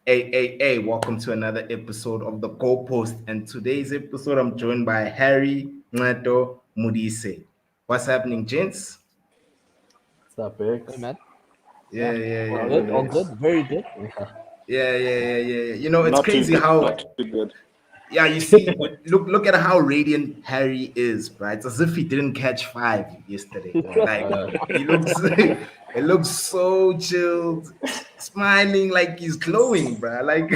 Hey, welcome to another episode of The Goalpost. And today's episode, I'm joined by Harry, Ncedo, Modise. What's happening, gents? What's up, Biggs? Hey man, Yeah, yeah, yeah, all yeah, good, yeah. all good, very good. Yeah. Yeah. You know, it's Not too crazy good, how, not too good. yeah, you see, look at how radiant Harry is, right? It's as if he didn't catch five yesterday. Like, he looks, it looks so chilled, smiling like he's glowing, bro. Like,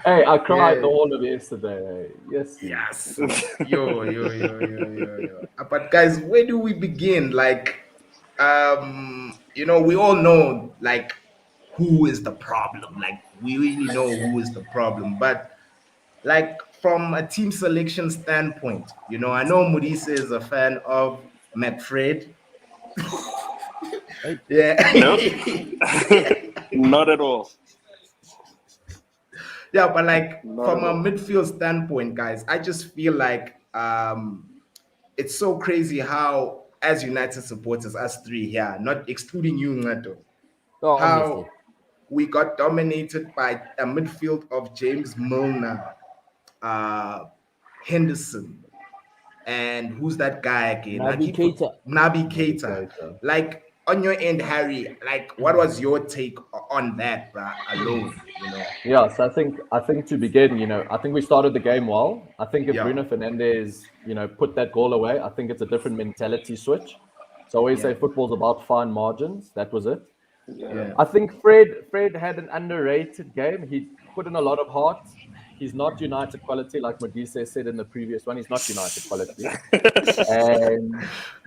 Hey, I cried yeah. the whole of yesterday. Yes, Yes. Yo. But guys, where do we begin? Like, we all know like who is the problem. Like, we really know who is the problem. But like from a team selection standpoint, I know Modise is a fan of McFred. Hey, Nope, Yeah. not at all. Yeah, but like Not from at a all. midfield standpoint, guys, I just feel like it's so crazy how, as United supporters, us three here, not excluding you, Ncedo, oh, obviously, how we got dominated by a midfield of James Milner, uh, Henderson, and who's that guy again? I Naby keep for Keita. Naby Keita. Navigator. Like on your end, Harry, like what was your take on that, bruh, alone? Yeah, so I think to begin, I think we started the game well. I think if Yeah, Bruno Fernandes, put that goal away, I think it's a different mentality switch. So I always say yeah, football's about fine margins. That was it. Yeah. yeah, I think Fred had an underrated game. He put in a lot of heart. He's not United quality, like Modise said in the previous one. He's not United quality. And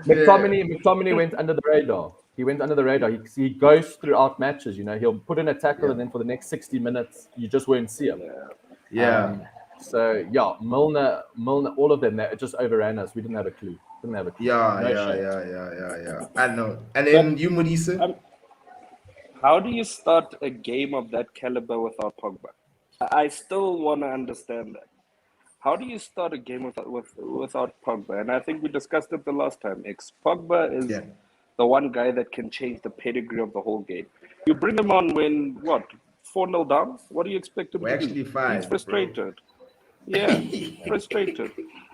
yeah, McTominay went under the radar. He went under the radar. He goes throughout matches. He'll put in a tackle, yeah, and then for the next 60 minutes, you just won't see him. Yeah. yeah. So yeah, Milner, all of them, they just overran us. We didn't have a clue. Yeah, No yeah, shame. yeah, yeah, yeah, yeah. I know. And But then you, Modise? um, how do you start a game of that caliber without Pogba? I still want to understand that. How do you start a game without Pogba? And I think we discussed it the last time. Pogba is Yeah. the one guy that can change the pedigree of the whole game. You bring him on when, what, 4-0 down? What do you expect him We're to do? actually He's five, bro. frustrated. Yeah, frustrated.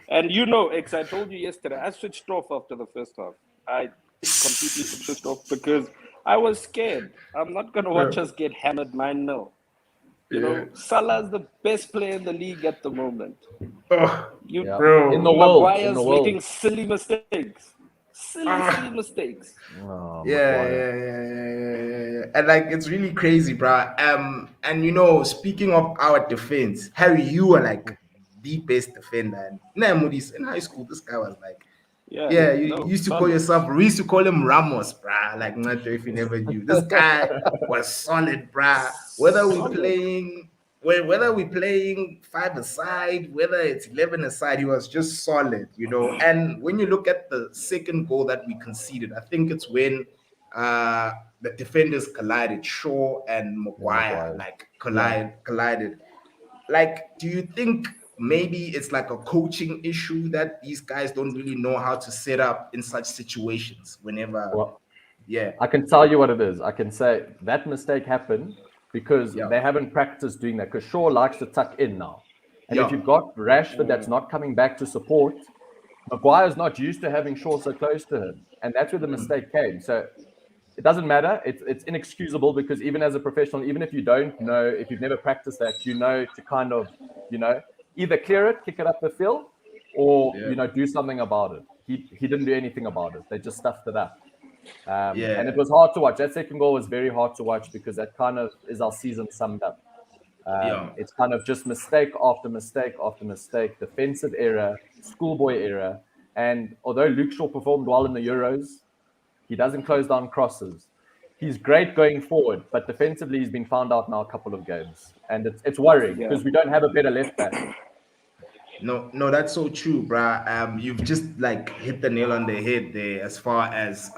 And I told you yesterday, I switched off after the first half. I completely switched off because I was scared. I'm not going to watch Bro. us get hammered 9-0. Yeah. Salah's the best player in the league at the moment. Oh, You Yeah, in bro. the world, in the Maguire's making world. silly mistakes. Silly Ah. mistakes. Oh, Yeah, Maguire. yeah, yeah, yeah, yeah, yeah. And like it's really crazy, bro. And speaking of our defense, Harry, you were like the best defender. And Moody's in high school, this guy was like, Yeah, yeah, you no, used to call solid. yourself, we used to call him Ramos, bruh. Like, not sure if you never knew. This guy was solid, bruh. Solid. Whether we playing five aside, whether it's 11 aside, he was just solid. And when you look at the second goal that we conceded, I think it's when the defenders collided, Shaw and Yeah, Maguire, Maguire. like Yeah. collided. Like, do you think maybe it's like a coaching issue that these guys don't really know how to set up in such situations whenever, Well, yeah, I can tell you what it is. I can say that mistake happened because yeah, they haven't practiced doing that. Because Shaw likes to tuck in now. And if yeah, you've got Rashford that's not coming back to support, Maguire's not used to having Shaw so close to him. And that's where the mistake came. So it doesn't matter. It's inexcusable because even as a professional, even if you don't know, if you've never practiced that, to kind of, either clear it, kick it up the field, or, yeah, do something about it. He didn't do anything about it. They just stuffed it up. And yeah, it was hard to watch. That second goal was very hard to watch because that kind of is our season summed up. yeah, It's kind of just mistake after mistake after mistake, defensive error, schoolboy error. And although Luke Shaw performed well in the Euros, he doesn't close down crosses. He's great going forward, but defensively he's been found out now a couple of games. And it's worrying Yeah. because we don't have a better left back. no, that's so true, bruh. You've just like hit the nail on the head there as far as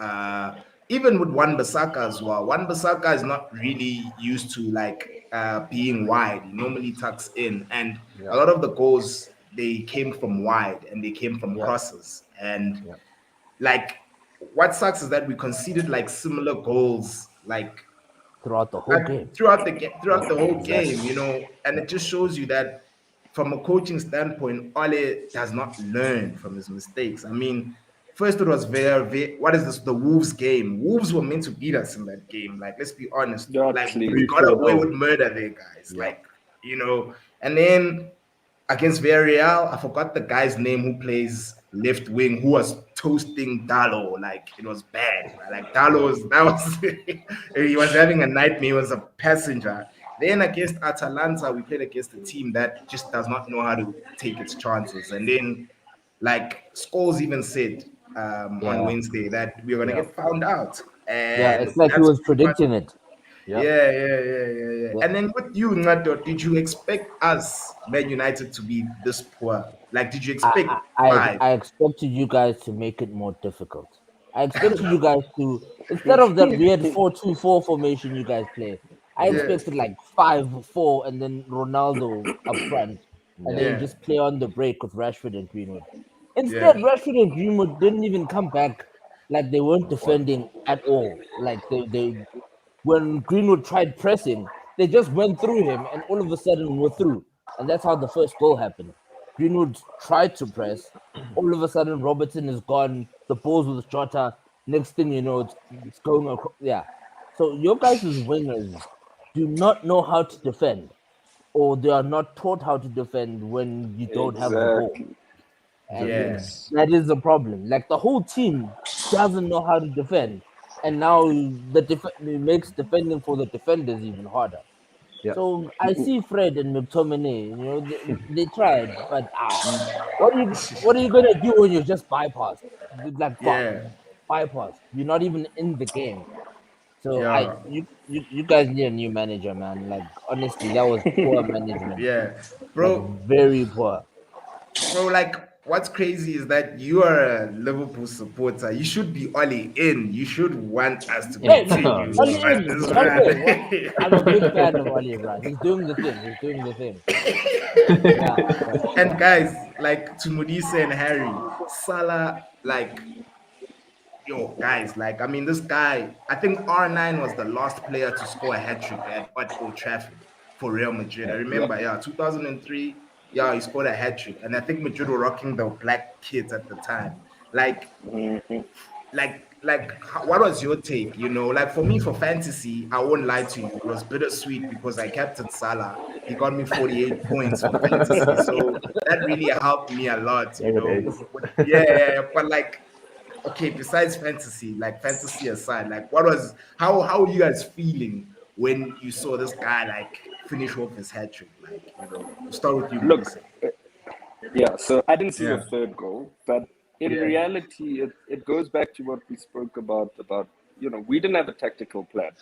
even with Wan-Bissaka as well. Wan-Bissaka is not really used to like being wide. He normally tucks in, and Yeah, a lot of the goals they came from wide and they came from yeah, crosses. And yeah. like what sucks is that we conceded like similar goals like throughout the whole game. Throughout the whole game, you know, and it just shows you that from a coaching standpoint, Ole does not learn from his mistakes. I mean, first it was what is this? The Wolves game. Wolves were meant to beat us in that game. Like, let's be honest. Yeah, Like, please. we got away with murder there, guys. Yeah. Like, you know, and then against Villarreal, I forgot the guy's name who plays left wing, who was toasting Dalo. Like, it was bad. Like, he was having a nightmare. He was a passenger. Then against Atalanta, we played against a team that just does not know how to take its chances. And then, like, Scholes even said on Wednesday that we were going to get found out. And Yeah, it's like he was predicting it. Yeah. And then with you, Ncedo, did you expect us, Man United, to be this poor? Like, did you expect five? I expected you guys to make it more difficult. I expected you guys to, instead of that weird 4-2-4 formation you guys play, I expected like 5-4 and then Ronaldo up front, and then just play on the break with Rashford and Greenwood. Instead, Rashford and Greenwood didn't even come back. Like, they weren't defending at all. Like, they when Greenwood tried pressing, they just went through him, and all of a sudden we're through. And that's how the first goal happened. Greenwood tried to press. All of a sudden, Robertson is gone. The ball's with Jota. Next thing you know, it's going across. Yeah. So your guys' wingers do not know how to defend, or they are not taught how to defend when you don't have the ball. And that is the problem. Like, the whole team doesn't know how to defend. And now it makes defending for the defenders even harder. Yeah. So I see Fred and McTominay, you know, they tried, but what are you gonna do when you're just bypassed? Like, bypass. You're not even in the game. So you guys need a new manager, man. Like, honestly, that was poor management. Bro, like, very poor. Bro, like, what's crazy is that you are a Liverpool supporter. You should be Ole in. You should want us to continue. I'm a big fan of Ole, bro. He's doing the thing. And guys, like, to Modise and Harry, Salah, like, yo, guys, like, I mean, this guy, I think R9 was the last player to score a hat-trick at Old Trafford for Real Madrid. I remember, 2003. Yeah, he scored a hat-trick. And I think Madrid were rocking the black kids at the time. Like, what was your take? You know, like, for me, for fantasy, I won't lie to you, it was bittersweet because I captained Salah. He got me 48 points for fantasy. So that really helped me a lot, you know. But like, okay, besides fantasy, like, fantasy aside, like, how are you guys feeling when you saw this guy, like, finish off his hat trick? Like, you know, we'll start with you. Look, so I didn't see the third goal, but in reality, it goes back to what we spoke about, you know, we didn't have a tactical plan.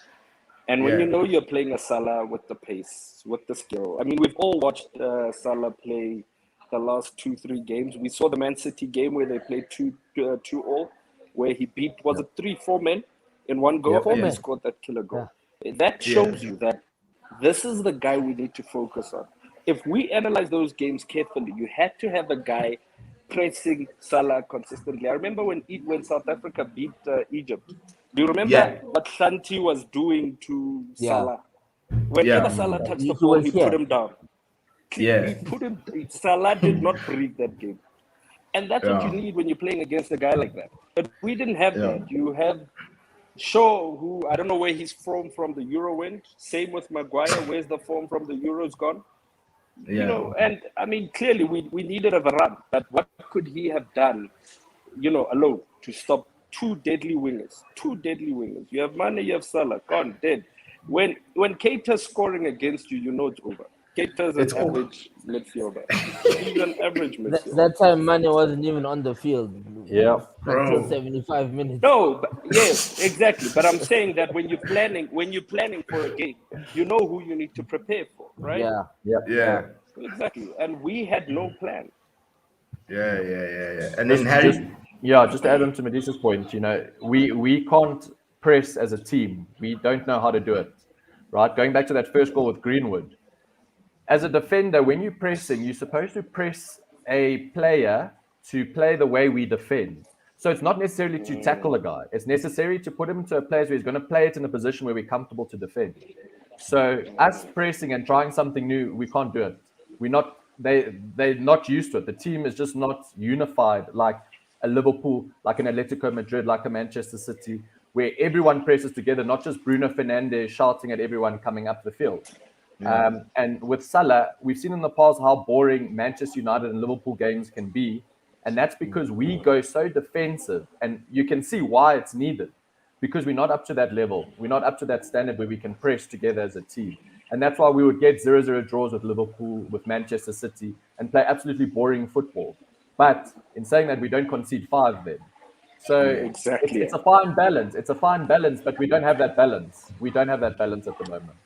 And when you know you're playing a Salah with the pace, with the skill, I mean, we've all watched Salah play the last 2-3 games. We saw the Man City game where they played 2-2, where he beat, was it 3-4 men in one goal? And he scored that killer goal. That shows you that this is the guy we need to focus on. If we analyze those games carefully, you had to have a guy pressing Salah consistently. I remember when South Africa beat Egypt. Do you remember what Santi was doing to Salah? Whenever Salah touched the ball, he put him down. He put him. Salah did not break that game, and that's what you need when you're playing against a guy like that. But we didn't have that. You have Shaw, who I don't know where he's from the Euro went. Same with Maguire. Where's the form from the Euros gone? You know, and I mean, clearly we needed a run, but what could he have done, you know, alone to stop two deadly wingers? You have Mane, you have Salah, gone, dead. When Keita's scoring against you, you know it's over. Keita's an average midfielder. He's an average midfielder. That time Mane wasn't even on the field. Until 75 minutes. No, yes, exactly. But I'm saying that when you're planning for a game, you know who you need to prepare for, right? Yeah. Exactly. And we had no plan. Yeah. And then Harry. Just to add on to Medisa's point, you know, we can't press as a team. We don't know how to do it, right? Going back to that first goal with Greenwood. As a defender, when you're pressing, you're supposed to press a player to play the way we defend. So it's not necessarily to tackle a guy. It's necessary to put him into a place where he's going to play it in a position where we're comfortable to defend. So us pressing and trying something new, we can't do it. We're not. They're not used to it. The team is just not unified like a Liverpool, like an Atletico Madrid, like a Manchester City, where everyone presses together, not just Bruno Fernandes shouting at everyone coming up the field. And with Salah, we've seen in the past how boring Manchester United and Liverpool games can be. And that's because we go so defensive. And you can see why it's needed. Because we're not up to that level. We're not up to that standard where we can press together as a team. And that's why we would get 0-0 draws with Liverpool, with Manchester City, and play absolutely boring football. But in saying that, we don't concede 5 then. So Exactly. it's a fine balance. It's a fine balance, but we don't have that balance. We don't have that balance at the moment.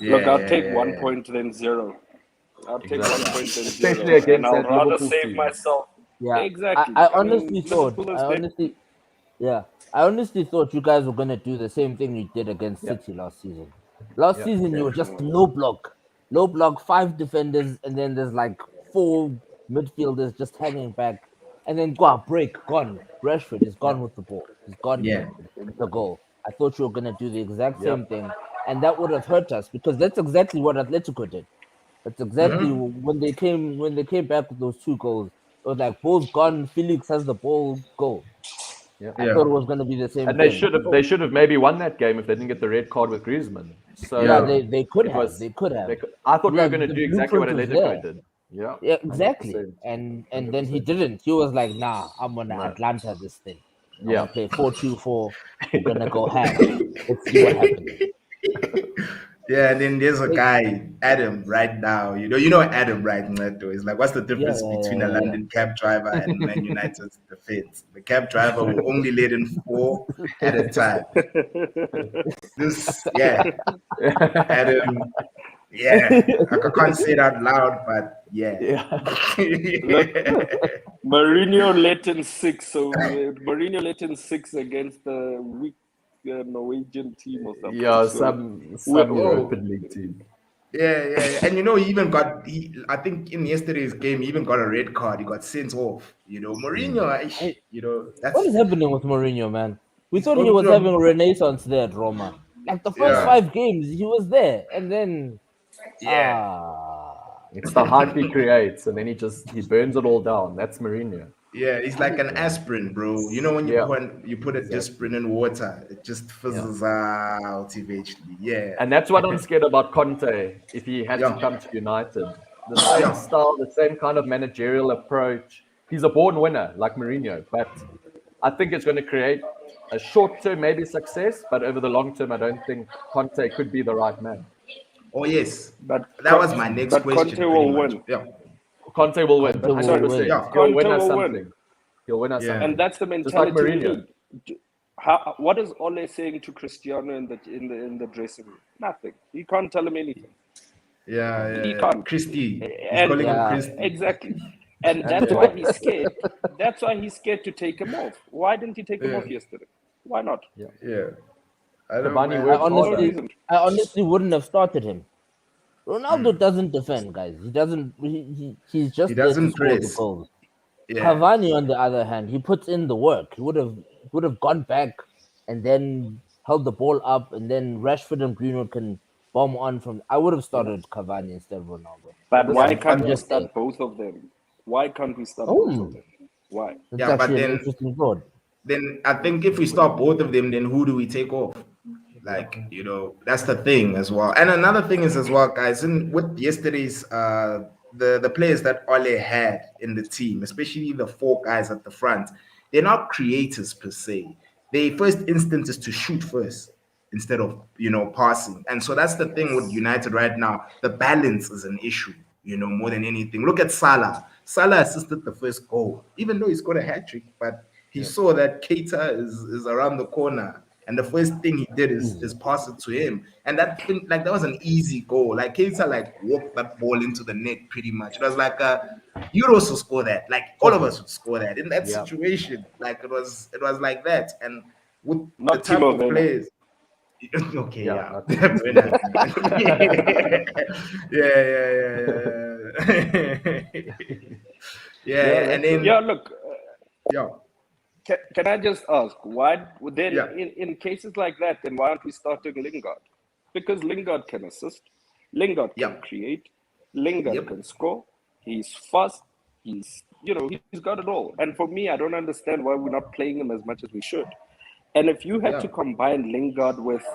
Look, I'll take 1 point then 0. I'll take 1 point then 0. Especially against and I'll that rather Liverpool save team. myself. Yeah, Exactly. I honestly thought. Liverpool is I there. honestly, yeah, I honestly thought you guys were gonna do the same thing you did against City last season. Last season you were just low block, 5 defenders, and then there's like 4 midfielders just hanging back, and then break, gone. Rashford is gone with the ball. He's gone with the goal. I thought you were gonna do the exact same thing, and that would have hurt us because that's exactly what Atletico did. That's exactly when they came back with those 2 goals. It was like ball's gone. Felix has the ball. Go. I thought it was going to be the same And thing. they should have maybe won that game if they didn't get the red card with Griezmann. So they could have. They could have. I thought we were going to the do exactly what blueprint was Atletico there. did. Yeah, exactly. 100%. And then he didn't. He was like, "Nah, I'm gonna Atlanta this thing. I'm gonna play 4-2-4. We're gonna go ham. Let's see what happens." Yeah, and then there's a guy, Adam, right now. You know Adam, right, Ncedo? It's like, what's the difference between a London cab driver and Man United's defense? The cab driver will only let in 4 at a time. Adam, I can't say it out loud, but Mourinho let in 6, so Mourinho let in 6 against the weak Norwegian team or something. Yeah, some European League team. Yeah. And he even got, I think in yesterday's game, he even got a red card. He got sent off. Mourinho, that's what is happening with Mourinho, man? We thought he was having a renaissance there at Roma. Like the first 5 games, he was there, and then it's the hype he creates, and then he burns it all down. That's Mourinho. Yeah, it's like an aspirin, bro. When you put a aspirin in water, it just fizzles out eventually. Yeah. And that's what I'm scared about Conte if he had to come to United. The same style, the same kind of managerial approach. He's a born winner like Mourinho, but I think it's going to create a short-term maybe success, but over the long term, I don't think Conte could be the right man. Oh, yes. But that was my next question. Conte will win. Yeah. Conte will win. Conte will win. He'll win us something. He'll win us something. And that's the mentality. Like Mourinho. What is Ole saying to Cristiano in the dressing room? Nothing. You can't tell him anything. He can't. Christy. He's calling him Christy. Exactly. And that's why he's scared. That's why he's scared to take him off. Why didn't he take him off yesterday? Why not? Yeah. I honestly wouldn't have started him. Ronaldo doesn't defend, guys. He doesn't. He's just he doesn't there to score the goals. Yeah. Cavani, on the other hand, he puts in the work. He would have gone back and then held the ball up, and then Rashford and Greenwood can bomb on from. I would have started Cavani instead of Ronaldo. But why can't we start both of them? Why can't we start both of them? Why? That's actually an interesting thought. Then I think if we start both of them, then who do we take off? Like, that's the thing as well. And another thing is as well, guys, with yesterday's the players that Ole had in the team, especially the 4 guys at the front, they're not creators per se. Their first instinct is to shoot first instead of passing. And so that's the thing with United right now. The balance is an issue, more than anything. Look at Salah. Salah assisted the first goal, even though he scored a hat-trick, but he saw that Keita is around the corner. And the first thing he did is pass it to him. And that was an easy goal. Like Keita walked that ball into the net pretty much. It was like Euros would score that. Like all of us would score that. In that situation, like it was like that. And with not the type of players. Okay, yeah. And then look. Can I just ask, why then Yeah. in cases like that, then why aren't we starting Lingard? Because Lingard can assist, Lingard can Yep. create, Lingard Yep. can score, he's fast, he's got it all. And for me, I don't understand why we're not playing him as much as we should. And if you had Yeah. to combine Lingard with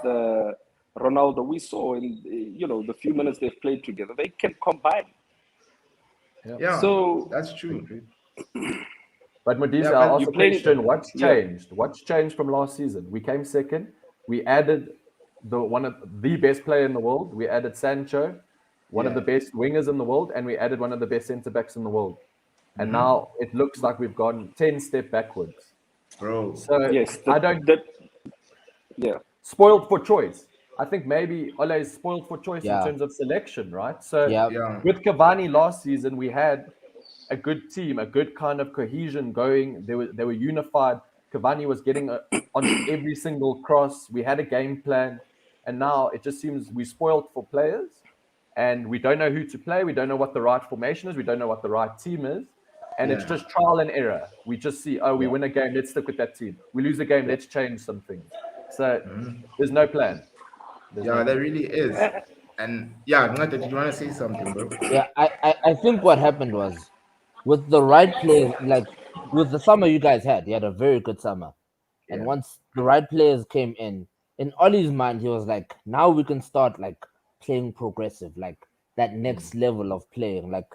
Ronaldo, we saw in the few minutes they've played together, they can combine. Yeah. So That's true. But Modise, Yeah, I'll but ask you a playing, question. What's yeah. changed? What's changed from last season? We came second. We added one of the best player in the world. We added Sancho, one of the best wingers in the world, and we added one of the best centre backs in the world. And now it looks like we've gone 10 steps backwards. bro. So Yes, I don't spoiled for choice. I think maybe Ole is spoiled for choice in Yeah. terms of selection, right? So Yeah. Yeah. with Cavani last season, we had a good team, a good kind of cohesion going. They were unified. Cavani was getting on every single cross. We had a game plan, and now it just seems we spoiled for players, and we don't know who to play. We don't know what the right formation is. We don't know what the right team is, and it's Yeah. just trial and error. We just see, we win a game, let's stick with that team. We lose a game, let's change some things. So there's no plan. Yeah, there really is. And yeah, Ngata, did you want to say something, bro? Yeah, I think what happened was with the right players, like with the summer you guys had, you had a very good summer. And Yeah. once the right players came in Ollie's mind, he was like, now we can start like playing progressive, like that next level of playing, like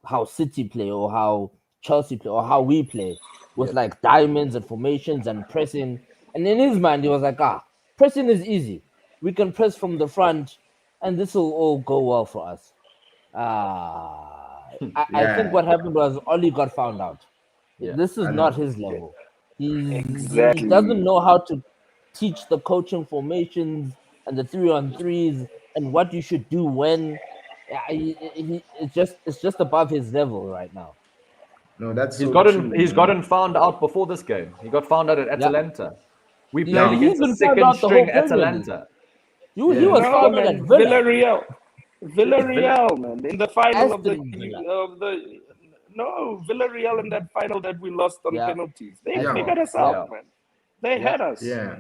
how City play or how Chelsea play or how we play with like diamonds and formations and pressing. And in his mind, he was like, pressing is easy. We can press from the front and this will all go well for us. I think what happened was Ollie got found out. This is I not know. his level. He Exactly. doesn't know how to teach the coaching formations and the 3-on-3s and what you should do when. It's just above his level right now. No, that's He's so true. gotten found out before this game. He got found out at Atalanta. We played He's against a been found second out the whole string Premier League. Atalanta. He Yeah. was No, found out at man, Villa. Villarreal, man, in the final of Aston Villa. Villarreal in that final that we lost on Yeah. penalties. They Yeah. figured us out, man. They had us. Yeah.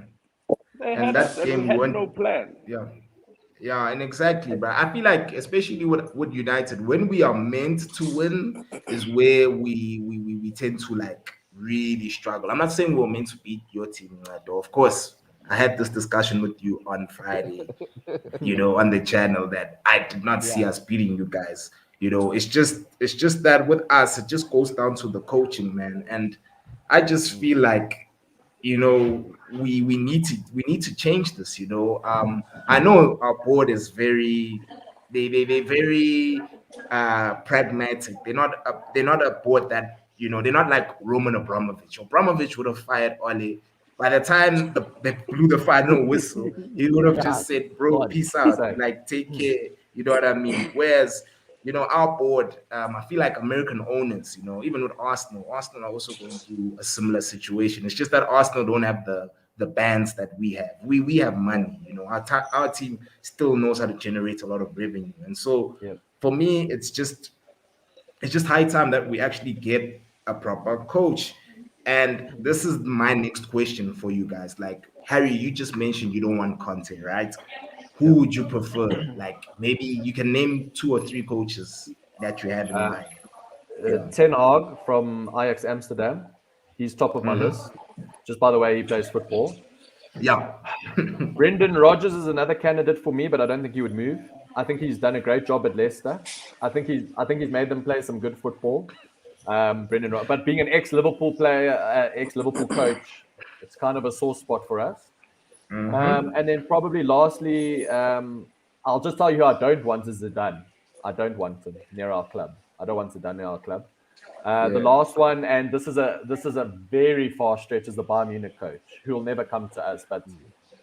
They And had that us, and game we we had went. no plan. Yeah. Yeah, and exactly, but I feel like especially with United, when we are meant to win, is where we tend to like really struggle. I'm not saying we're meant to beat your team, though. Of course, I had this discussion with you on Friday, on the channel that I did not see us beating you guys. It's just that with us, it just goes down to the coaching, man. And I just feel like we need to change this. I know our board is they're very pragmatic. They're not a board that they're not like Roman Abramovich. Abramovich would have fired Ole. By the time they blew the final whistle, he would have just said, bro, God. peace out, Exactly. like take care. You know what I mean? Whereas our board, I feel like American owners, even with Arsenal are also going through a similar situation. It's just that Arsenal don't have the bands that we have. We have money, our team still knows how to generate a lot of revenue. And so for me, it's just high time that we actually get a proper coach. And this is my next question for you guys. Like, Harry, you just mentioned you don't want Conte, right? Who would you prefer? Like, maybe you can name 2 or 3 coaches that you have in mind. Ten Hag from Ajax Amsterdam. He's top of my list. Just by the way, he plays football. Yeah. Brendan Rodgers is another candidate for me, but I don't think he would move. I think he's done a great job at Leicester. I think he's made them play some good football. Brendan Rodgers, but being an ex-Liverpool player, ex-Liverpool coach, it's kind of a sore spot for us. And then probably lastly, I'll just tell you who I don't want is Zidane. I don't want him near our club. I don't want Zidane near our club. The last one, and this is a very far stretch, is the Bayern Munich coach, who will never come to us, but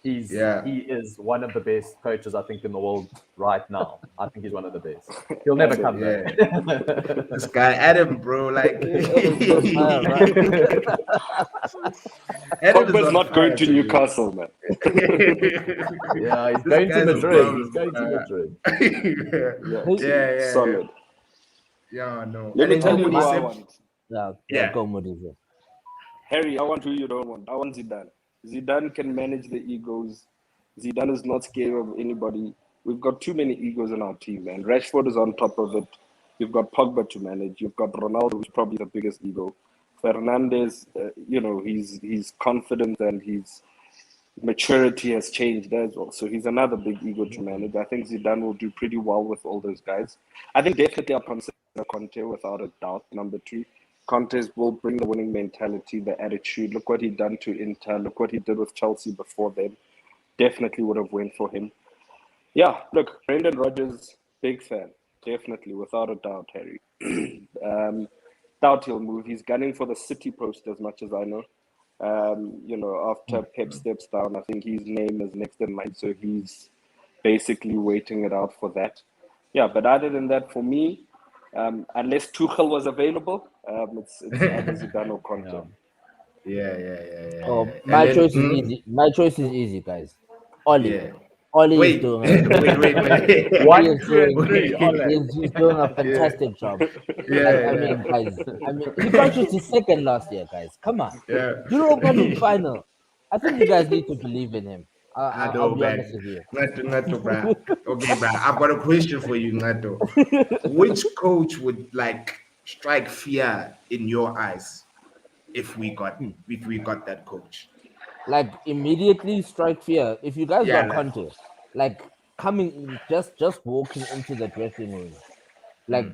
he is one of the best coaches I think in the world right now. I think he's one of the best. He'll never come back. This guy Adam, bro, like Pogba's not going to Newcastle, man. Yeah, he's going to Madrid. He's going to Madrid. Yeah. Solid. Yeah, no. Let me tell you who I said, want. Yeah, go Modise. Harry, I want who you don't want. I want Zidane. Zidane can manage the egos. Zidane is not scared of anybody. We've got too many egos in our team, man. Rashford is on top of it. You've got Pogba to manage. You've got Ronaldo, who's probably the biggest ego. Fernandez, he's confident and his maturity has changed as well. So he's another big ego to manage. I think Zidane will do pretty well with all those guys. I think definitely I'll consider Conte without a doubt. Number two, Conte will bring the winning mentality, the attitude. Look what he done to Inter. Look what he did with Chelsea before then. Definitely would have went for him. Yeah, look, Brendan Rodgers, big fan. Definitely, without a doubt, Harry. Doubt he'll move. He's gunning for the City post as much as I know. After Pep steps down, I think his name is next in line. So he's basically waiting it out for that. Yeah, but other than that, for me, unless Tuchel was available, it's either Zidane or Conte. Yeah. Oh, And my then, choice is easy. My choice is easy, guys. Oli. yeah. Oli is Wait, doing wait. He One, is two, and doing three. Ole. he's doing a fantastic job. I Yeah. mean, guys, he got you to second last year, guys. Come on. Yeah. Europa League final. I think you guys need to believe in him. I I'll know, be honest man. with you. Ngato, bra. Okay, bra. I've got a question for you, Ngato. Which coach would like strike fear in your eyes if we got that coach? Like immediately strike fear. If you guys Yeah, got Conte, like coming just walking into the dressing room, like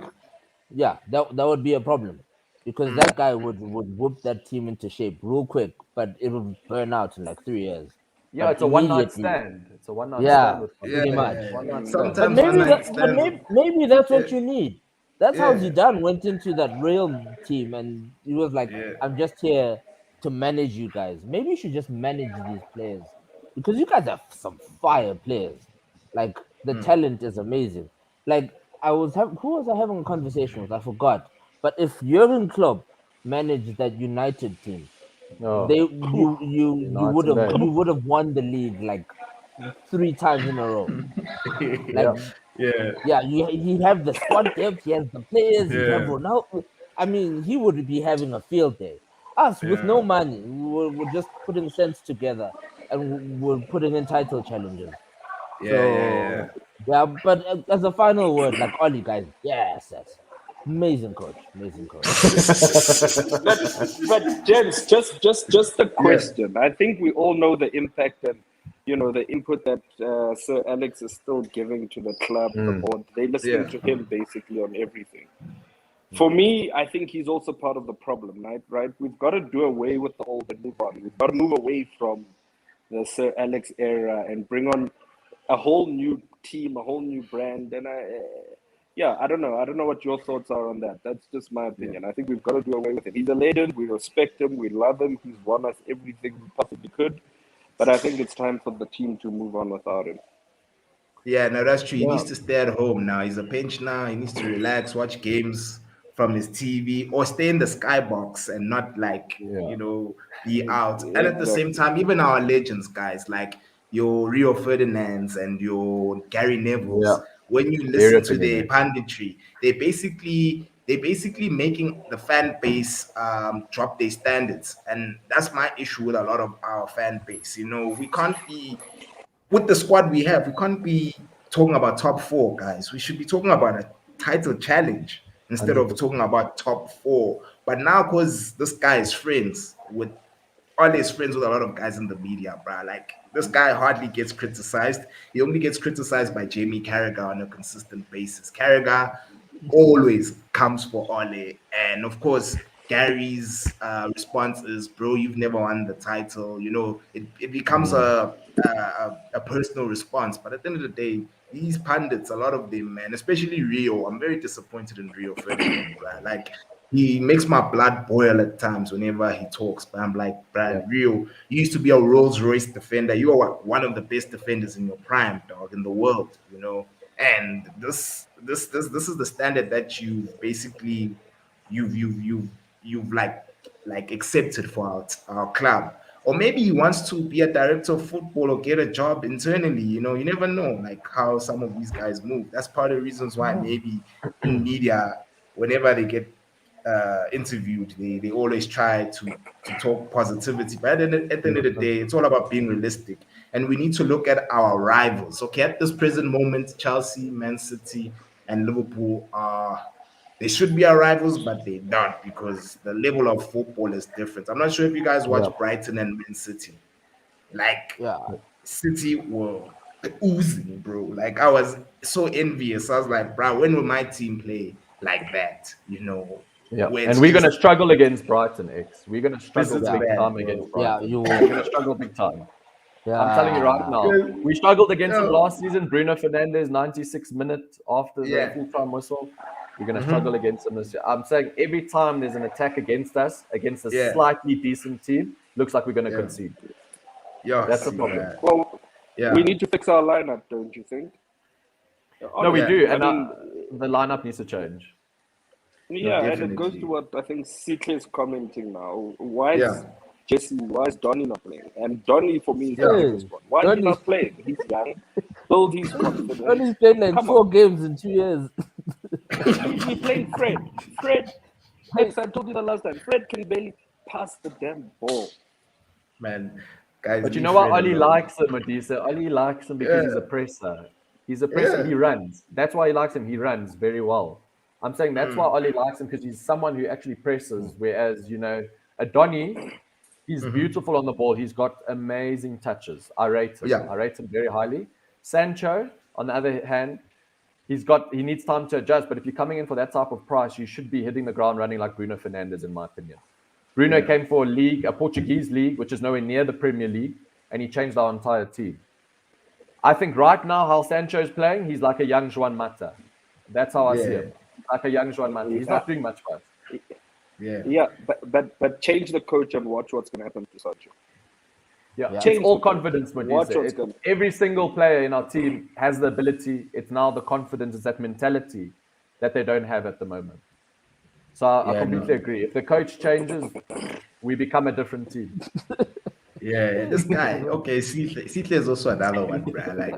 yeah, that would be a problem because that guy would whoop that team into shape real quick, but it would burn out in like 3 years. Yeah, But it's a one-night immediately, stand. It's a one-night stand yeah, with yeah, pretty Conte. much. One-night stand. But Sometimes one maybe night that, but stands. maybe that's Yeah, what you need. That's how yeah, Zidane went into that Real team, and he was like, yeah. "I'm just here to manage you guys. Maybe you should just manage these players because you guys have some fire players. Like the talent is amazing. Like who was I having a conversation with? I forgot. But if Jurgen Klopp managed that United team, Oh, United, eh? you would have won the league like 3 times in a row. Like Yeah. Yeah, yeah, he have the squad depth, he has the players, he have yeah, Ronaldo. I mean, he would be having a field day. Us with no yeah, money, we're just putting cents together and we're putting in title challenges. yeah. So yeah, but as a final word, like all you guys, yes, amazing coach, amazing coach. But gents, just a Yeah, question. I think we all know the impact and the input that Sir Alex is still giving to the club, the board. They're listening yeah, to him basically on everything. For me, I think he's also part of the problem, right? Right? We've got to do away with the old and move on. We've got to move away from the Sir Alex era and bring on a whole new team, a whole new brand. And I don't know. I don't know what your thoughts are on that. That's just my opinion. I think we've got to do away with it. He's a legend. We respect him. We love him. He's won us everything we possibly could. But I think it's time for the team to move on without him. yeah. No, that's true. He Yeah. needs to stay at home now. He's a pensioner. He needs to relax, watch games from his TV, or stay in the skybox and not Yeah. be out. And at the same Exactly. time, even our legends, guys, like your Rio Ferdinands and your Gary Yeah. Nevilles, when you Very listen to their opinionated. punditry, they basically making the fan base drop their standards, and that's my issue with a lot of our fan base. We can't be with the squad we have. We can't be talking about top four, guys. We should be talking about a title challenge instead of 100%. talking about top four. But now, because this guy is friends with all his friends with a lot of guys in the media, bro. Like this guy hardly gets criticized. He only gets criticized by Jamie Carragher on a consistent basis. Carragher always comes for Ole, and of course Gary's response is, "Bro, you've never won the title." It becomes a personal response. But at the end of the day, these pundits, a lot of them, man, especially Rio, I'm very disappointed in Rio Ferdinand, bro. Like he makes my blood boil at times whenever he talks. But I'm like, Yeah. Brad, Rio, you used to be a Rolls Royce defender. You are one of the best defenders in your prime, dog, in the world. And this is the standard that you've basically you've like accepted for our club. Or maybe he wants to be a director of football or get a job internally. You never know, like how some of these guys move. That's part of the reasons why maybe in media, whenever they get interviewed, they always try to talk positivity. But at the end of the day, it's all about being realistic. And we need to look at our rivals. Okay, at this present moment, Chelsea, Man City, and Liverpool are they should be our rivals, but they're not because the level of football is different. I'm not sure if you guys watch Brighton and Man City. Like City were oozing, bro. Like I was so envious. I was like, bro, when will my team play like that? You know, Yeah, where and it's we're going to just struggle against Brighton, X. We're going to struggle This is big bad, time bro. against Yeah, Brighton. you We're will. going to struggle big time. Yeah. I'm telling you right now. Good. We struggled against them Yo. last season. Bruno Fernandes, 96 minutes after the Yeah. full-time whistle. We're going to struggle against them this year. I'm saying every time there's an attack against us, against a Yeah. slightly decent team, looks like we're going to Yeah. concede. Yo, That's the see problem. that. Well, Yeah. we need to fix our lineup, don't you think? No, we Yeah. do. I And mean, the lineup needs to change. yeah, and it goes definitely. to what I think Sihle is commenting now. Why is Yeah. Jesse, why is Donny not playing? And Donny, for me, is the Yeah. biggest one. Why is he Donny- not playing? He's young, build his confidence. Only played like Come 4 on. games in 2 years. We're playing Fred. Fred, I told you the last time, Fred can barely pass the damn ball. Man, guys. But you leave know what? Fred Oli alone. likes him, Modise. Oli likes him because he's a presser. He's a presser. He runs. That's why he likes him. He runs very well. I'm saying that's why Oli likes him because he's someone who actually presses. Whereas, a Donny, he's beautiful on the ball. He's got amazing touches. I rate him. Yeah. I rate him very highly. Sancho, on the other hand, he needs time to adjust. But if you're coming in for that type of price, you should be hitting the ground running like Bruno Fernandes, in my opinion. Bruno came for a Portuguese league, which is nowhere near the Premier League, and he changed our entire team. I think right now, how Sancho is playing, he's like a young Juan Mata. That's how I see him. Like a young Juan Mata. He's not doing much for us. Yeah, but change the coach and watch what's going to happen to Sancho. Yeah, Change it's all the coach. confidence, Watch what's Modise. going. Every single player in our team has the ability. It's now the confidence, it's that mentality that they don't have at the moment. So I completely agree. If the coach changes, we become a different team. Yeah, this guy. Okay, Sihle is also another one, bro. Like,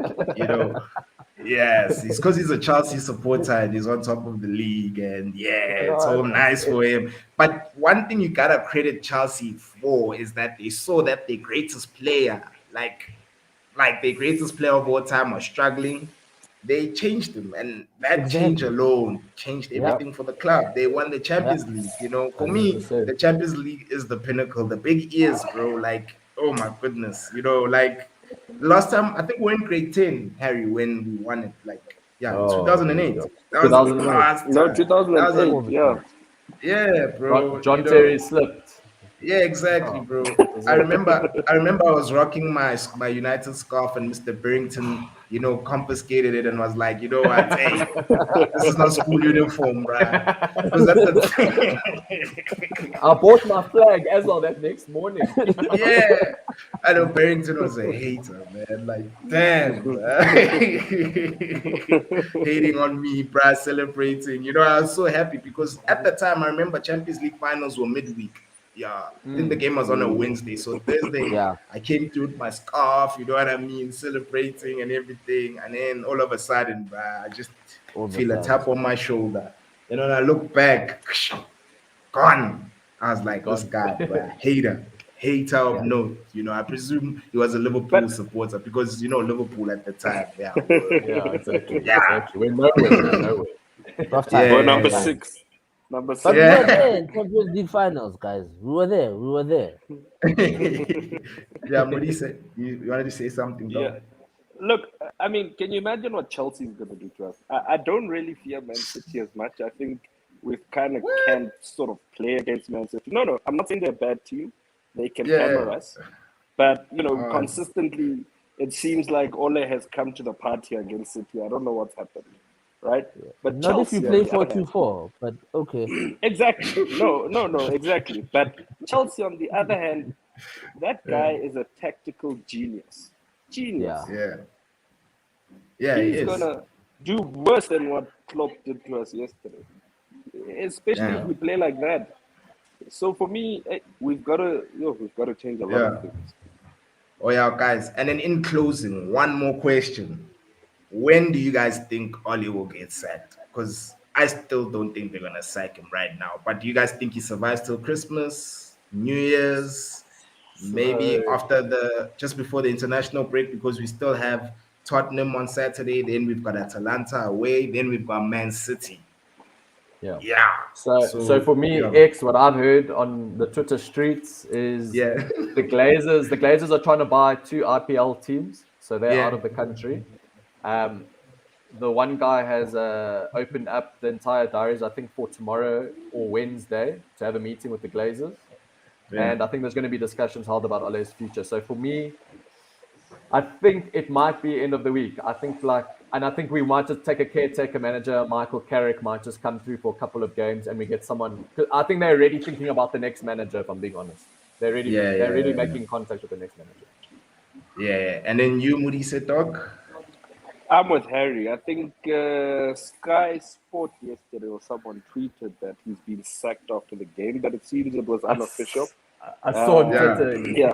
yes, it's because he's a Chelsea supporter and he's on top of the league, and it's all nice for him. But one thing you gotta credit Chelsea for is that they saw that their greatest player, like their greatest player of all time, was struggling. They changed him, and that change alone changed everything for the club. They won the Champions League. For me, 100%. the Champions League is the pinnacle. The big ears, bro. Like, oh my goodness. Like last time, I think we were in grade 10, Harry, when we won it. Like, 2008. That was the 2008. last time. No, That 2008. was yeah, bro. John Terry slipped. Yeah, exactly, bro. I remember I was rocking my United scarf and Mr. Barrington, confiscated it and was like, you know what, hey, this is not school uniform, bruh. Because at the I bought my flag as well that next morning. yeah. I know Barrington was a hater, man. Like, damn, bruh. Hating on me, bruh, celebrating. I was so happy because at the time I remember Champions League finals were midweek. Yeah, I think the game was on a Wednesday. So Thursday, I came through with my scarf, you know what I mean, celebrating and everything. And then all of a sudden, bruh, I just feel a tap on my shoulder. And when I look back, gone. I was like, this guy, bruh, hater of note. I presume he was a Liverpool supporter because, Liverpool at the time. Yeah, Exactly. Yeah. Exactly. We're nowhere. Rough time. We're number 6. Number 6. But we were there in Champions League finals, guys. We were there. Yeah, Modise, you wanted to say something, though? Yeah. Look, I mean, can you imagine what Chelsea is going to do to us? I don't really fear Man City as much. I think we've kind of can't sort of play against Man City. No, I'm not saying they're a bad team. They can hammer us. But, consistently, it seems like Ole has come to the party against City. I don't know what's happened, right? But Not Chelsea, if you play 4-2-4, but okay. Exactly. No, exactly. But Chelsea, on the other hand, that guy is a tactical genius. Genius. Yeah, He's gonna do worse than what Klopp did to us yesterday, especially if we play like that. So for me, we've got to change a lot of things. Oh yeah, guys. And then in closing, one more question: when do you guys think Oli will get sacked? Because I still don't think they're gonna sack him right now. But do you guys think he survives till Christmas, New Year's, maybe So, after just before the international break? Because we still have Tottenham on Saturday, then we've got Atalanta away, then we've got Man City. yeah. Yeah. So for me, what I've heard on the Twitter streets is the Glazers are trying to buy 2 IPL teams, so they're out of the country. The one guy has opened up the entire diaries, I think, for tomorrow or Wednesday to have a meeting with the Glazers. Yeah. And I think there's going to be discussions held about Ole's future. So for me, I think it might be end of the week. I think we might just take a caretaker manager. Michael Carrick might just come through for a couple of games, and we get someone. I think they're already thinking about the next manager. If I'm being honest, they're already making contact with the next manager. Yeah, and then you, Modise, dog. I'm with Harry. I think Sky Sport yesterday or someone tweeted that he's been sacked after the game, but it seems it was unofficial. I saw on Twitter. Yeah.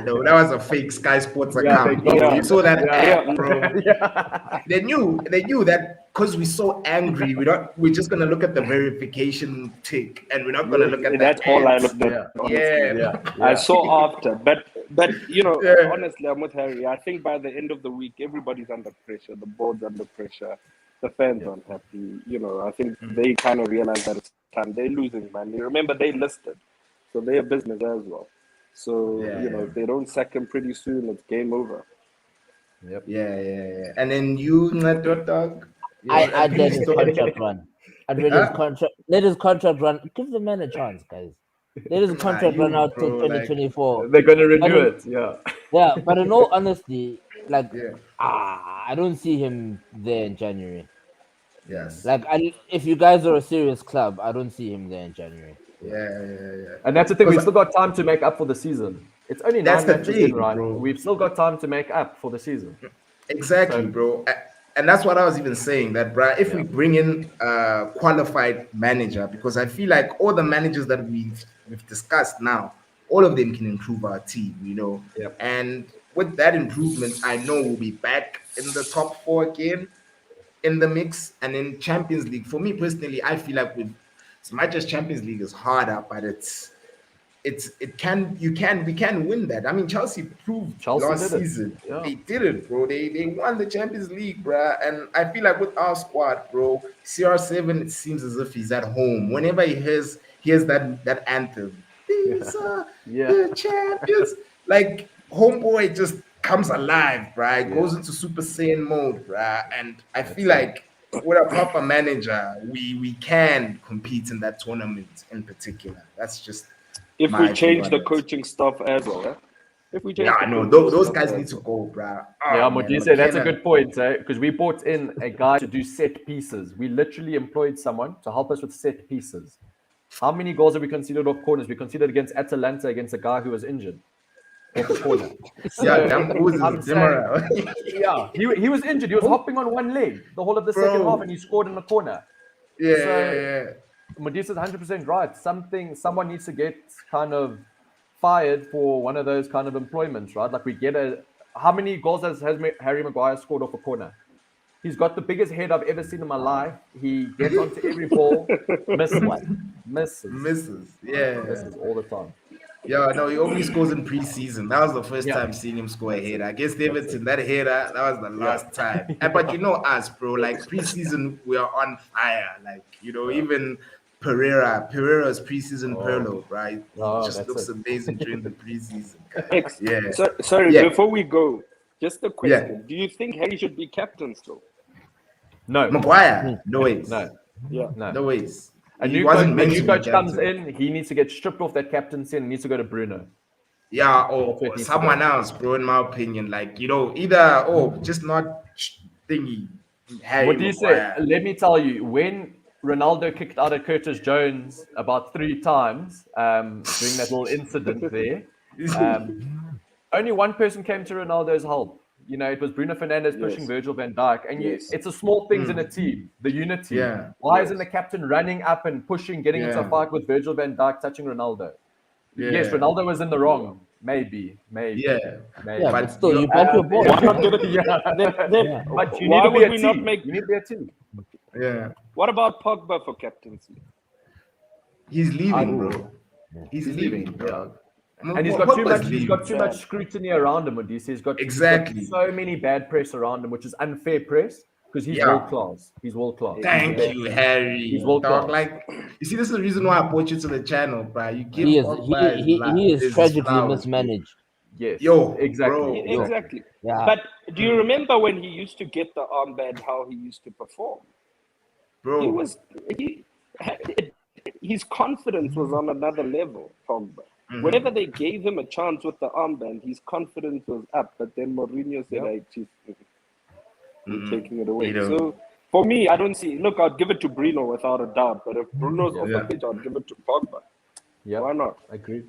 No, that was a fake Sky Sports account. You saw that ad, bro. They knew that because we're so angry, we're just gonna look at the verification tick, and we're not gonna look at that. That's all I looked at. Yeah. I saw after, but honestly, I'm with Harry. I think by the end of the week, everybody's under pressure. The board's under pressure. The fans aren't happy. I think they kind of realize that it's time. They're losing money. Remember, they listed, so they're a business as well. So if they don't sack him pretty soon, it's game over. Yep. Yeah. And then you, dog. I'd let his contract run. Let his contract run. Give the man a chance, guys. Let his contract run out till 2024. They're going to renew it, yeah. Yeah, but in all honesty, I don't see him there in January. Yes. If you guys are a serious club, I don't see him there in January. Yeah. And that's the thing. We've still got time to make up for the season. It's only 9 matches in, right? Bro. We've still got time to make up for the season. Exactly, bro. And that's what I was even saying, that, bro, if we bring in a qualified manager, because I feel like all the managers that we've discussed now, all of them can improve our team, Yep. And with that improvement, I know we'll be back in the top 4 again in the mix. And in Champions League, for me personally, I feel like as much as Champions League is harder, but we can win that. I mean, Chelsea proved last season. Yeah. They did it, bro. They won the Champions League, bro. And I feel like with our squad, bro, CR7, it seems as if he's at home. Whenever he hears that anthem, these are the champions. Like, homeboy just comes alive, bro. Goes into Super Saiyan mode, bro. And I feel like with a proper manager, we can compete in that tournament in particular. That's just if we change the coaching staff as well. Eh? If we change those guys need to go, bro. Modise, that's a good point, because we brought in a guy to do set pieces. We literally employed someone to help us with set pieces. How many goals have we conceded off corners? We conceded against Atalanta against a guy who was injured off the corner. He was injured. He was hopping on one leg the whole of the second half, and he scored in the corner. Modise is 100% right. Someone needs to get kind of fired for one of those kind of employments, right? Like, we get how many goals has Harry Maguire scored off a corner? He's got the biggest head I've ever seen in my life. He gets onto every ball, misses all the time. Yeah, no, he only scores in preseason. That was the first time seeing him score a header. Against Everton, that header, that was the last time. But us, bro, like, preseason, we are on fire. Like, even Pereira's preseason Perlo, right? He just looks amazing during the preseason. Sorry, before we go, just a question. Do you think Harry should be captain still? No. Maguire? No ways. No ways. A new coach comes in, he needs to get stripped off that captaincy and needs to go to Bruno. Yeah, or someone else, bro, in my opinion. Like, either, just not thingy. What do you say? Let me tell you, when Ronaldo kicked out of Curtis Jones about 3 times during that little incident there, only one person came to Ronaldo's help. It was Bruno Fernandes pushing Virgil van Dijk. And it's a small things in a team, the unity. Yeah. Why isn't the captain running up and pushing, getting into a fight with Virgil van Dijk, touching Ronaldo? Yeah. Yes, Ronaldo was in the wrong. Maybe. Yeah, but still, you back your ball. Why not get it? But you need to be a team. You need to be a team. Yeah. What about Pogba for captaincy? He's leaving, Ooh. bro. He's He's leaving, leaving, bro. And he's got too Pogba's much. He's leaving. got too much Sad. scrutiny around him. Modise. He's got Exactly. so many bad press around him, which is unfair press because he's Yeah. world class. He's world class. Thank Yeah. you, Harry. He's world Dog, class. like, you see, this is the reason why I brought you to the channel, bro. You give He is Pogba he is his tragically flowers, bro. mismanaged. Yes. Yo, Exactly. bro. Exactly. Yeah. But do you remember when he used to get the armband, how he used to perform? Bro. His confidence was on another level, Pogba. Whenever they gave him a chance with the armband, his confidence was up. But then Mourinho said, "Hey, chief, you're taking it away." You know. So for me, I don't see. Look, I'd give it to Bruno without a doubt. But if Bruno's off the pitch, I'd give it to Pogba. Yeah. Why not? Agreed.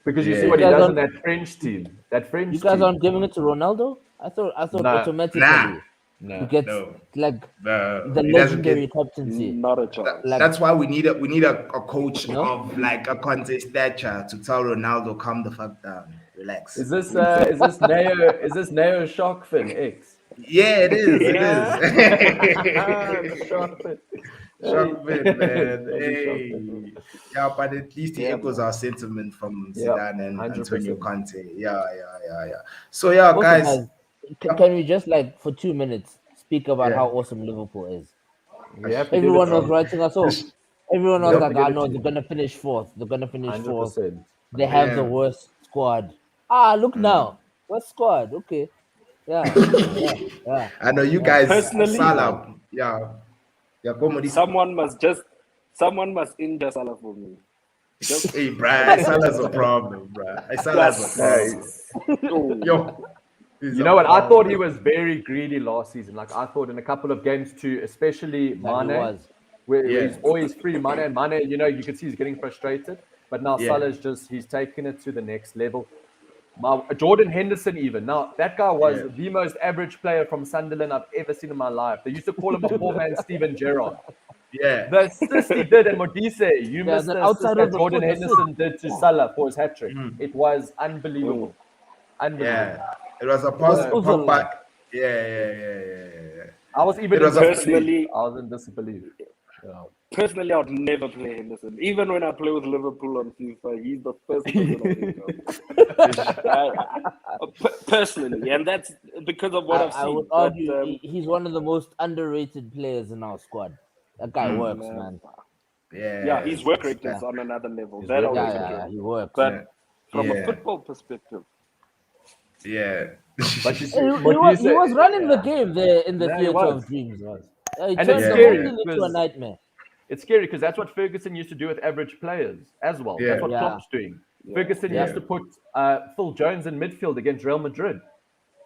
Because you Yeah. see what he You guys does are- in that French team. That French You guys team. aren't giving it to Ronaldo? I thought Nah. automatically Nah. he gets No. like the He doesn't legendary get. captaincy. Not a chance. Like That's why we need a coach No? of like a contest stature to tell Ronaldo, calm the fuck down, relax. Is this Neo Sharkfin X? Yeah, it is. Yeah. It is. Sharkfin. Shockman, man. That'd be Hey. Sharkfin. Yeah, but at least he Yeah, echoes our sentiment from Yeah, Zidane and 100%. Antonio Conte. Yeah. So yeah, also, guys. can we just like for 2 minutes speak about Yeah. how awesome Liverpool is? We have to Everyone give was it writing us off. Everyone was have like, to give "I it know to they're you. gonna finish fourth. They're gonna finish fourth. 100%. They have the Yeah. worst squad." Look now, what squad? Okay, yeah. I know you guys. Personally, Salah. Yeah. Go Modise. Someone must injure Salah for me. Hey, bruh, Salah's a problem, bruh. Salah's a problem. Yo. You know what? I thought he was very greedy last season. Like I thought in a couple of games too, especially But he Mane, was. where Yeah. he's always free. Mane, you know, you can see he's getting frustrated. But now Yeah. Salah's he's taken it to the next level. Jordan Henderson, even now, that guy was the most average player from Sunderland I've ever seen in my life. They used to call him a poor-man Steven Gerrard. Yeah. The assist he did, and Modise, you missed that the outside assist of that the Jordan foot Henderson did to Salah for his hat trick. It was unbelievable. Unbelievable. Yeah. It was a Overlap. Yeah. I was even It was in a- disbelief. I was in disbelief. Yeah. Personally, I'd never play Henderson. Even when I play with Liverpool on FIFA, he's the first person I think of. Personally, and that's because of what I've I seen. would But, argue he's one of the most underrated players in our squad. That guy works, man. yeah, his work rate is on another level. His That work always rate, Yeah, he works. But from Yeah. a football perspective, Yeah. But you see, He was running the game there in the Yeah, he theater was. of dreams. He was. He And turned it's the scary whole thing into a because- nightmare. It's scary because that's what Ferguson used to do with average players as well. Yeah. That's what Yeah. Klopp's doing. Ferguson Yeah. used to put Phil Jones in midfield against Real Madrid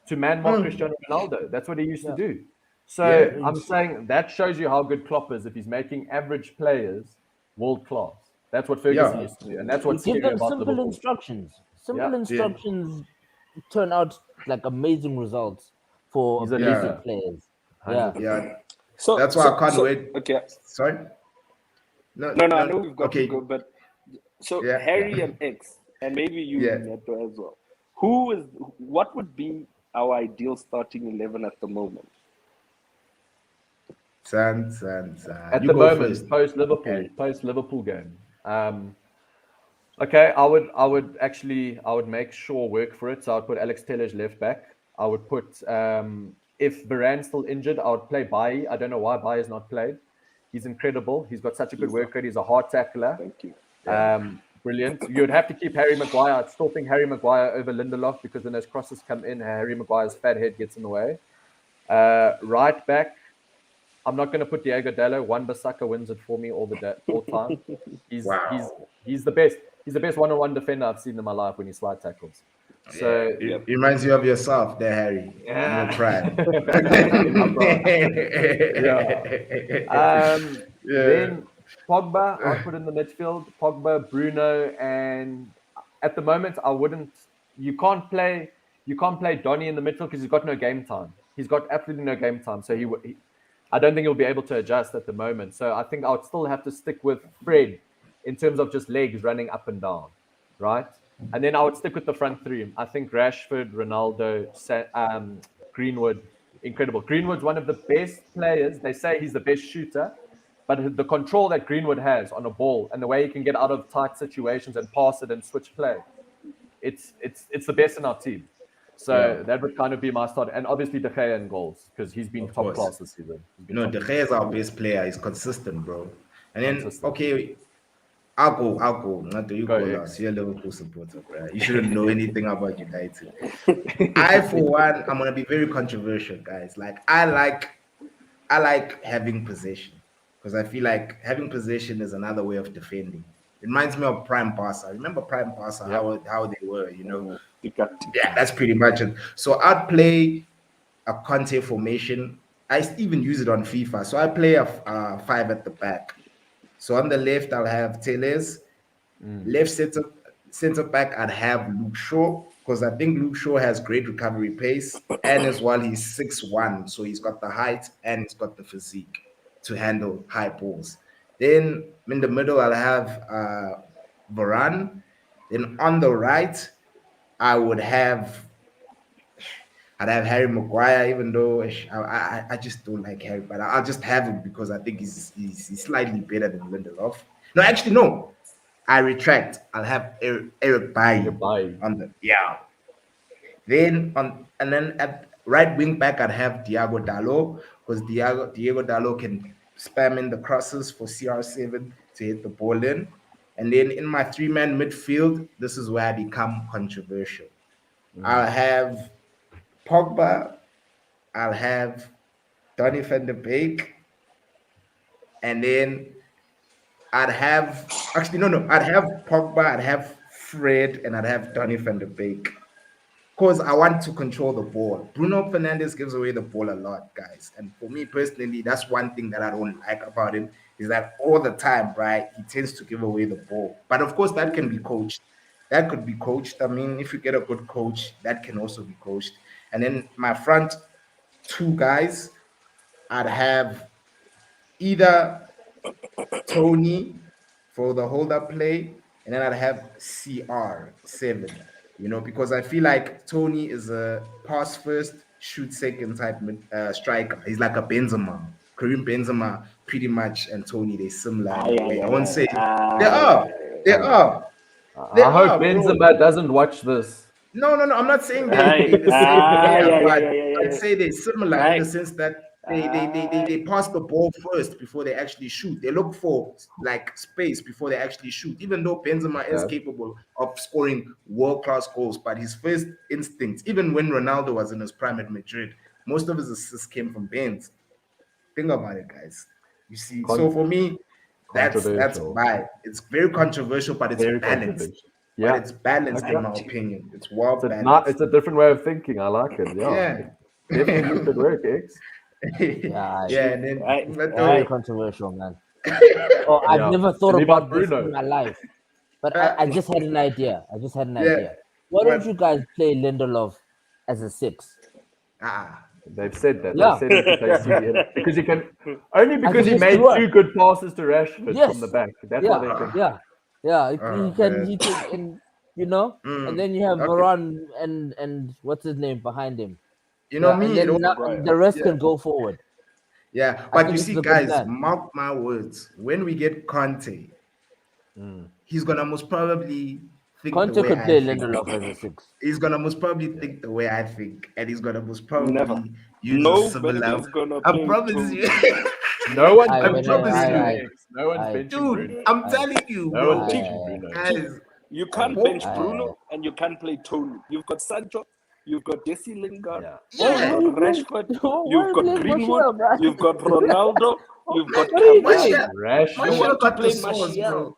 to man-mark Cristiano Ronaldo. That's what he used to do. So Yeah. I'm saying that shows you how good Klopp is if he's making average players world-class. That's what Ferguson Yeah. used to do. And that's what's Give scary them about simple Liverpool. instructions. Simple Yeah. instructions turn out like amazing results for He's a basic leader. players. Yeah. Yeah. so That's why I can't wait. Okay, Sorry? No, no, I know we've got okay. to go, but so Yeah. Harry and X, and maybe you, Yeah. Neto, as well. What would be our ideal starting 11 at the moment? San. At You the go moment, first. post Liverpool game. Okay, I would make sure work for it. So I'd put Alex Telles left back. I would put if Varane's still injured, I would play Bailly. I don't know why Bailly has not played. He's incredible. He's got such a good work rate. He's a hard tackler. Thank you. Brilliant. You would have to keep Harry Maguire. I'd still think Harry Maguire over Lindelof because when those crosses come in, Harry Maguire's fat head gets in the way. Right back, I'm not going to put Diego Dallo. Wan-Bissaka wins it for me all time. He's the best. He's the best one-on-one defender I've seen in my life when he slide tackles. So It reminds you of yourself there, Harry. Yeah. Your pride. Then Pogba, I'll put in the midfield. Pogba, Bruno, and at the moment I wouldn't. You can't play Donny in the midfield because he's got no game time. He's got absolutely no game time. So I don't think he'll be able to adjust at the moment. So I think I would still have to stick with Fred in terms of just legs running up and down, right? And then I would stick with the front three. I think Rashford, Ronaldo, Greenwood incredible. Greenwood's one of the best players. They say he's the best shooter, but the control that Greenwood has on a ball and the way he can get out of tight situations and pass it and switch play, it's the best in our team. So that would kind of be my start. And obviously De Gea in goals, because he's been top class this season. De Gea is our best player. He's consistent, bro. And then, okay, I'll go. Not do you go last. You're a Liverpool supporter, bro. You shouldn't know anything about United. I, for one, I'm gonna be very controversial, guys. Like, I like having possession, because I feel like having possession is another way of defending. It reminds me of Prime Pasa. Remember Prime Pasa, how they were, you know? Yeah, that's pretty much it. So I'd play a Conte formation. I even use it on FIFA. So I play a 5 at the back. So on the left, I'll have Teles. Left center back, I'd have Luke Shaw, because I think Luke Shaw has great recovery pace, and as well he's 6'1", so he's got the height and he's got the physique to handle high balls. Then in the middle, I'll have Varane. Then on the right, I'd have Harry Maguire, even though I just don't like Harry, but I'll just have him because I think he's slightly better than Lindelof. No, actually, no. I retract. I'll have Eric Bailly on the Then at right wing back, I'd have Diego Dalot, because Diego Dalot can spam in the crosses for CR7 to hit the ball in. And then in my 3-man midfield, this is where I become controversial. I'll have Pogba, I'll have Donny van de Beek, and then I'd have I'd have Pogba, I'd have Fred, and I'd have Donny van de Beek, because I want to control the ball. Bruno Fernandes gives away the ball a lot, guys. And for me personally, that's one thing that I don't like about him, is that all the time, right, he tends to give away the ball. But of course, that can be coached. That could be coached. I mean, if you get a good coach, that can also be coached. And then my front 2 guys, I'd have either Tony for the hold-up play, and then I'd have CR7, because I feel like Tony is a pass first, shoot second type striker. He's like a Benzema, Karim Benzema, pretty much, and Tony, they're similar. I won't say they are. I hope Benzema doesn't watch this. No. I'm not saying they're the same player, but I'd say they're similar in the sense that they pass the ball first before they actually shoot. They look for like space before they actually shoot. Even though Benzema is capable of scoring world-class goals, but his first instincts, even when Ronaldo was in his prime at Madrid, most of his assists came from Benz. Think about it, guys. You see, so for me, that's why it's very controversial, but it's balanced. Yeah, but it's balanced in my opinion. It's well balanced. It's a different way of thinking. I like it. Yeah. Definitely could work, X. And then very controversial, man. I've never thought about this in my life, but I just had an idea. Why don't you guys play Lindelof as a 6? They've said that. They've said it because he can because he made 2 good passes to Rashford from the back. That's why they can. He can, and then you have Varane and what's his name behind him. The rest can go forward. Yeah, but you see, guys, mark my words. When we get Conte, he's gonna most probably think Conte could play Lindelof as a 6. He's gonna most probably think the way I think, and he's gonna most probably use a similar. I promise you. No one. I promise you. No one's benching Bruno. Dude, I'm telling you, no one's benching Bruno. Guys, you can't bench Bruno, and you can't play Tony. You've got Sancho. You've got Sihle Ngubane. You've got Rashford. You've got Greenwood. You've got Ronaldo. You've got Rashford. Martial got the sauce, bro.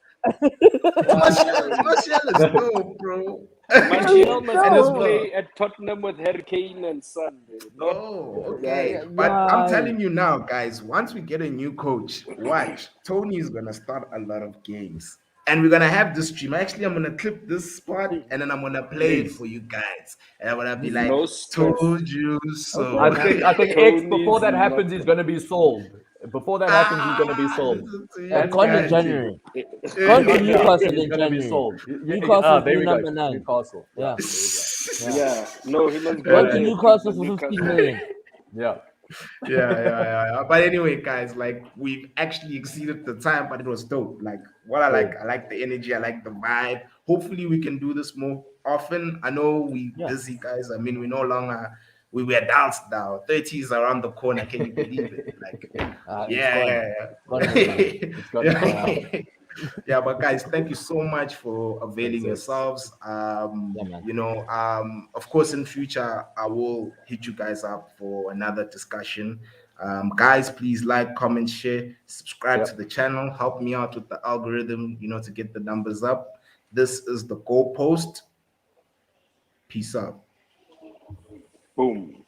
Martial is dope, bro. Martial must play at Tottenham with Harry Kane and Son. Okay. But I'm telling you now, guys, once we get a new coach, watch, Tony is going to start a lot of games. And we're going to have this stream. Actually, I'm going to clip this spot and then I'm going to play it for you guys. And I'm going to be like, told you so. I think X, before that happens, he's going to be sold. Before that happens, he's going to be sold. Gone in January. Gone to Newcastle in January. Newcastle there we go. number 9. Newcastle. No, he must go to Newcastle for 15 million. Yeah. Yeah. But anyway, guys, like we've actually exceeded the time, but it was dope. Like what Cool. I like the energy, I like the vibe. Hopefully, we can do this more often. I know we Yeah. busy guys. I mean, we no longer we were adults now. 30 is around the corner. Can you believe it? Like, It's gone. yeah, It's gone already. It's got yeah. Yeah, but guys, thank you so much for Thanks, availing X. yourselves. Yeah, man. Of course, in future, I will hit you guys up for another discussion. Guys, please like, comment, share, subscribe to Yep. the channel. Help me out with the algorithm, to get the numbers up. This is the goalpost. Peace out. Boom.